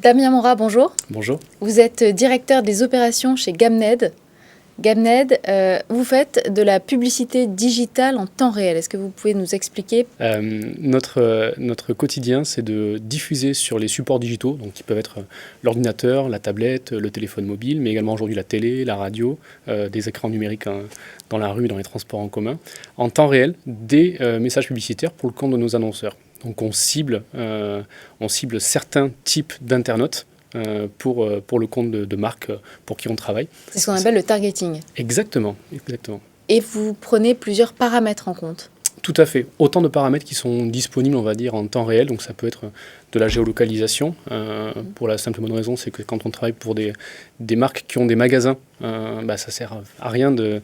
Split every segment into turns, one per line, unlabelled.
Damien Morat, bonjour.
Bonjour.
Vous êtes directeur des opérations chez Gamned. Gamned, vous faites de la publicité digitale en temps réel. Est-ce que vous pouvez nous expliquer ?
Notre quotidien, c'est de diffuser sur les supports digitaux, donc qui peuvent être l'ordinateur, la tablette, le téléphone mobile, mais également aujourd'hui la télé, la radio, des écrans numériques dans la rue, dans les transports en commun, en temps réel, des messages publicitaires pour le compte de nos annonceurs. Donc on cible certains types d'internautes pour le compte de marques pour qui on travaille.
C'est ce qu'on appelle le targeting.
Exactement.
Et vous prenez plusieurs paramètres en compte.
Tout à fait. Autant de paramètres qui sont disponibles, on va dire, en temps réel. Donc ça peut être de la géolocalisation. Pour la simple bonne raison, c'est que quand on travaille pour des marques qui ont des magasins, ça sert à rien de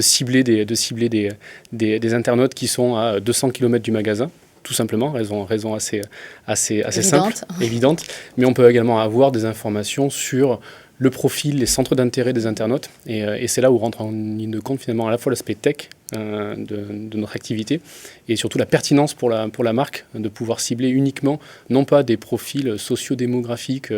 cibler des internautes qui sont à 200 km du magasin. Tout simplement, raison assez simple, évidente. Mais on peut également avoir des informations sur le profil, les centres d'intérêt des internautes. Et c'est là où rentre en ligne de compte finalement à la fois l'aspect tech de notre activité et surtout la pertinence pour la marque de pouvoir cibler uniquement, non pas des profils sociodémographiques,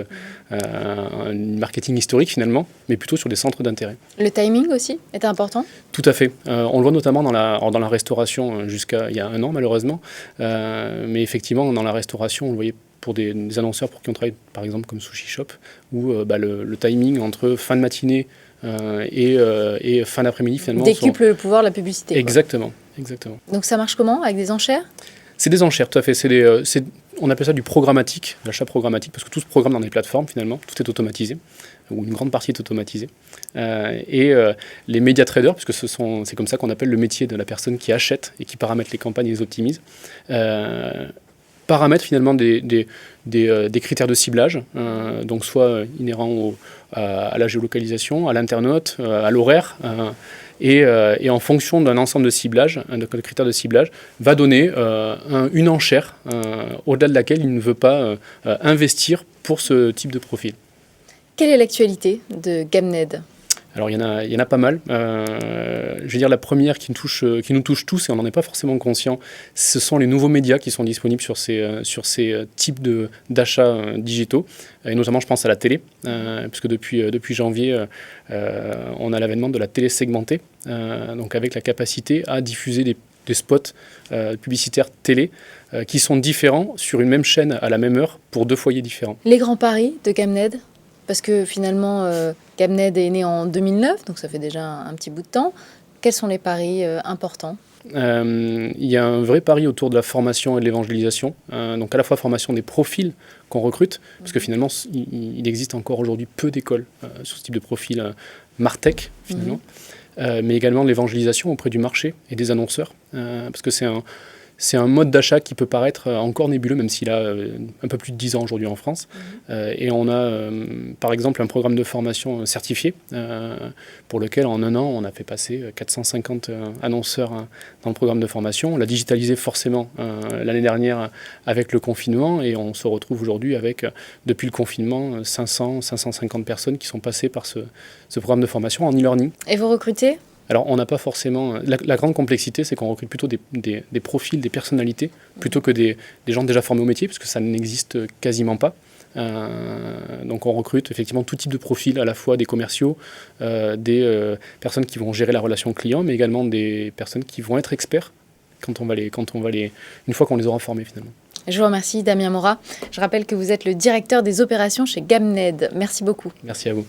marketing historique finalement, mais plutôt sur des centres d'intérêt.
Le timing aussi est important ?
Tout à fait. On le voit notamment dans la restauration jusqu'à il y a 1 an malheureusement. Mais effectivement, dans la restauration, on le voyait pour des annonceurs pour qui on travaille, par exemple comme Sushi Shop, où le timing entre fin de matinée et fin d'après-midi, finalement...
Décuple le pouvoir de la publicité.
Exactement.
Donc ça marche comment ? Avec des enchères ?
C'est des enchères, tout à fait. On appelle ça du programmatique, l'achat programmatique, parce que tout se programme dans des plateformes, finalement. Tout est automatisé, ou une grande partie est automatisée. Les média traders, puisque c'est comme ça qu'on appelle le métier de la personne qui achète et qui paramètre les campagnes et les optimise, paramètres finalement des critères de ciblage, donc soit inhérents à la géolocalisation, à l'internaute, à l'horaire, et en fonction d'un ensemble de ciblage, de critères de ciblage, va donner une enchère au-delà de laquelle il ne veut pas investir pour ce type de profil.
Quelle est l'actualité de Gamned ?
Alors il y en a pas mal. Je veux dire la première qui nous touche tous et on n'en est pas forcément conscient, ce sont les nouveaux médias qui sont disponibles sur ces types d'achats digitaux. Et notamment je pense à la télé, puisque depuis janvier on a l'avènement de la télé segmentée, donc avec la capacité à diffuser des spots publicitaires télé qui sont différents sur une même chaîne à la même heure pour 2 foyers différents.
Les grands paris de Gamned ? Parce que finalement, Gamned est né en 2009, donc ça fait déjà un petit bout de temps. Quels sont les paris importants ?
Il y a un vrai pari autour de la formation et de l'évangélisation. Donc à la fois formation des profils qu'on recrute, parce que finalement, il existe encore aujourd'hui peu d'écoles sur ce type de profil Martech, finalement. Mais également de l'évangélisation auprès du marché et des annonceurs. Parce que c'est un mode d'achat qui peut paraître encore nébuleux, même s'il a un peu plus de 10 ans aujourd'hui en France. Et on a, par exemple, un programme de formation certifié, pour lequel, en 1 an, on a fait passer 450 annonceurs dans le programme de formation. On l'a digitalisé forcément l'année dernière avec le confinement, et on se retrouve aujourd'hui avec, depuis le confinement, 550 personnes qui sont passées par ce programme de formation en e-learning.
Et vous recrutez ?
Alors, on n'a pas forcément... La grande complexité, c'est qu'on recrute plutôt des profils, des personnalités, plutôt que des gens déjà formés au métier, parce que ça n'existe quasiment pas. Donc, on recrute effectivement tout type de profils, à la fois des commerciaux, des personnes qui vont gérer la relation client, mais également des personnes qui vont être experts une fois qu'on les aura formés, finalement.
Je vous remercie, Damien Morat. Je rappelle que vous êtes le directeur des opérations chez Gamned. Merci beaucoup.
Merci à vous.